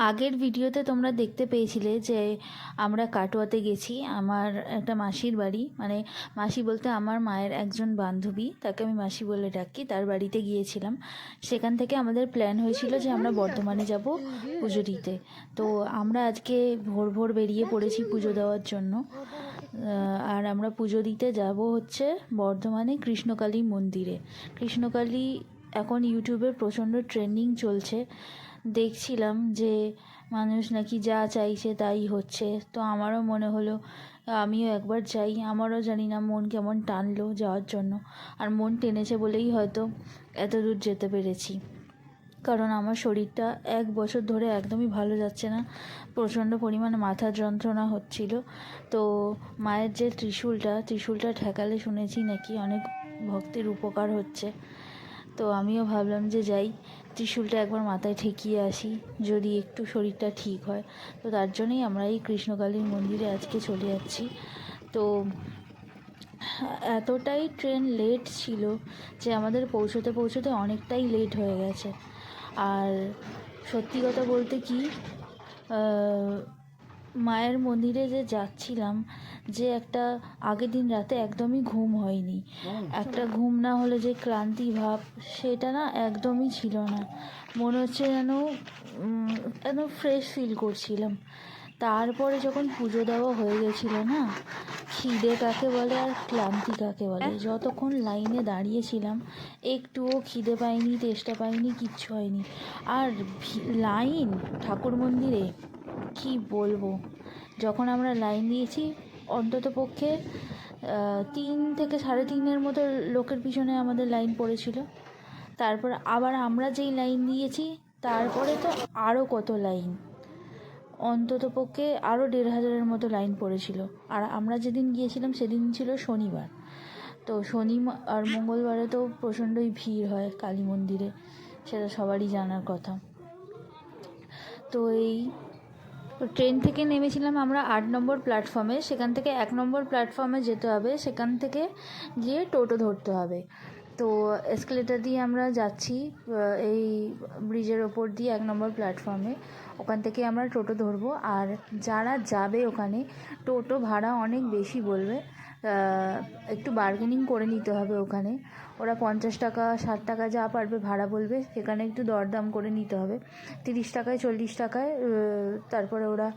আগের ভিডিওতে তোমরা দেখতে পেয়েছিলে যে আমরা কাটোয়াতে গেছি, আমার একটা মাসির বাড়ি, মানে মাসি বলতে আমার মায়ের একজন বান্ধবী, তাকে আমি মাসি বলে ডাকি, তার বাড়িতে গিয়েছিলাম। সেখান থেকে আমাদের প্ল্যান হয়েছিল যে আমরা বর্ধমানে যাব পুজো দিতে। তো আমরা আজকে ভোর ভোর বেরিয়ে পড়েছি পুজো দেওয়ার জন্য। আর আমরা পুজো দিতে যাব হচ্ছে বর্ধমানে কৃষ্ণকালী মন্দিরে। কৃষ্ণকালী এখন ইউটিউবে প্রচণ্ড ট্রেন্ডিং চলছে, দেখছিলাম যে মানুষ নাকি যা চাইছে তাই হচ্ছে। তো আমারও মনে হলো আমিও একবার যাই। আমারও জানি না মন কেমন টানলো যাওয়ার জন্য, আর মন টেনেছে বলেই হয়তো এত দূর যেতে পেরেছি। কারণ আমার শরীরটা 1 বছর ধরে একদমই ভালো যাচ্ছে না, প্রচণ্ড পরিমাণে মাথার যন্ত্রণা হচ্ছিল। তো মায়ের যে ত্রিশূলটা ঠেকালে শুনেছি নাকি অনেক ভক্তের উপকার হচ্ছে। তো আমিও ভাবলাম যে যাই, ত্রিশূলটা একবার মাথায় ঠেকিয়ে আসি, যদি একটু শরীরটা ঠিক হয়। তো তার জন্যই আমরা এই কৃষ্ণকালীর মন্দিরে আজকে চলে যাচ্ছি। তো এতটাই ট্রেন লেট ছিল যে আমাদের পৌঁছতে অনেকটাই লেট হয়ে গেছে। আর সত্যি কথা বলতে কি, মায়ের মন্দিরে যে যাচ্ছিলাম, যে একটা আগের দিন রাতে একদমই ঘুম হয়নি, একটা ঘুম না হলে যে ক্লান্তি ভাব, সেটা না একদমই ছিল না। মনে হচ্ছে যেন একদম ফ্রেশ ফিল করছিলাম। তারপরে যখন পুজো দেওয়া হয়ে গেছিলো না, খিদে কাকে বলে আর ক্লান্তি কাকে বলে। যতক্ষণ লাইনে দাঁড়িয়েছিলাম একটুও খিদে পাইনি, তেষ্টা পাইনি, কিচ্ছু হয়নি। আর লাইন ঠাকুর মন্দিরে কি বলবো, যখন আমরা লাইন দিয়েছি অন্তত পক্ষে 3 থেকে 3.5 মতো লোকের পিছনে আমাদের লাইন পড়েছিল। তারপর আবার আমরা যেই লাইন দিয়েছি তারপরে তো আরও কত লাইন, অন্তত পক্ষে আরও 1,500-এর মতো লাইন পড়েছিল। আর আমরা যেদিন গিয়েছিলাম সেদিন ছিল শনিবার। তো শনি আর মঙ্গলবারে তো প্রচণ্ডই ভিড় হয় কালী মন্দিরে, সেটা সবারই জানার কথা। তো এই ট্রেন থেকে নেমেছিলাম আমরা 8 নম্বর প্ল্যাটফর্মে। সেখান থেকে 1 নম্বর প্ল্যাটফর্মে যেতে হবে, সেখান থেকে গিয়ে টোটো ধরতে হবে। তো এসকেলেটার দিয়ে আমরা যাচ্ছি এই ব্রিজের ওপর দিয়ে 1 নম্বর প্ল্যাটফর্মে। ওখান থেকে আমরা টোটো ধরবো। আর যারা যাবে ওখানে, টোটো ভাড়া অনেক বেশি বলবে, একটু বার্গেনিং করে নিতে হবে ওখানে। ওরা 50 টাকা 60 টাকা যা পারবে ভাড়া বলবে, সেখানে একটু দরদাম করে নিতে হবে। 30 টাকায় 40 টাকায় তারপরে ওরা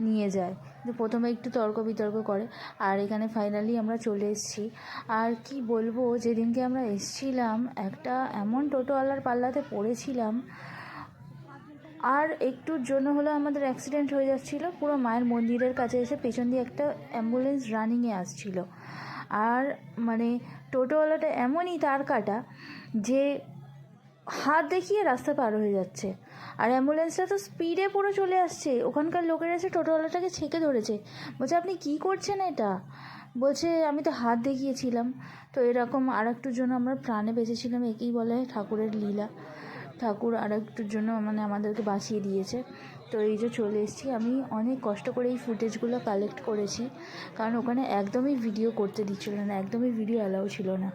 নিয়ে যায়। কিন্তু প্রথমে একটু তর্ক বিতর্ক করে। আর এখানে ফাইনালি আমরা চলে এসেছি। আর কি বলবো, যেদিনকে আমরা এসেছিলাম একটা এমন টোটোওয়ালার পাল্লাতে পড়েছিলাম, আর একটুর জন্য হলো আমাদের অ্যাক্সিডেন্ট হয়ে যাচ্ছিলো। পুরো মায়ের মন্দিরের কাছে এসে পেছন দিয়ে একটা অ্যাম্বুলেন্স রানিংয়ে আসছিল। আর মানে টোটোওয়ালাটা এমনই তার কাটা যে হাত দেখিয়ে রাস্তা পার হয়ে যাচ্ছে, আর অ্যাম্বুলেন্সটা তো স্পিডে পুরো চলে আসছে। ওখানকার লোকেরা এসে টোটোওয়ালাটাকে ছেঁকে ধরেছে, বলছে আপনি কী করছেন এটা? বলছে আমি তো হাত দেখিয়েছিলাম। তো এরকম আর একটুর জন্য আমরা প্রাণে বেঁচেছিলাম, একেই বলে ঠাকুরের লীলা। ঠাকুর আর একটুর জন্য মানে আমাদেরকে বাঁচিয়ে দিয়েছে। তো এই যে চলে এসেছি, আমি অনেক কষ্ট করে এই ফুটেজগুলো কালেক্ট করেছি, কারণ ওখানে একদমই ভিডিও করতে দিচ্ছিল না, একদমই ভিডিও অ্যালাউ ছিল না।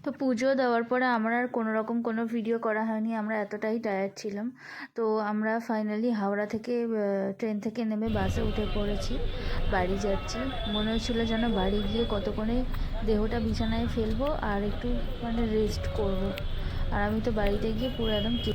তো পুজো দেওয়ার পরে আমার আর কোনো রকম কোনো ভিডিও করা হয়নি, আমরা এতটাই টায়ার্ড ছিলাম। তো আমরা ফাইনালি হাওড়া থেকে ট্রেন থেকে নেমে বাসে উঠে পড়েছি, বাড়ি যাচ্ছি। মনে হচ্ছিলো যেন বাড়ি গিয়ে কতক্ষণে দেহটা বিছানায় ফেলবো আর একটু মানে রেস্ট করব। আর আমি তো বাড়িতে গিয়ে পুরো একদম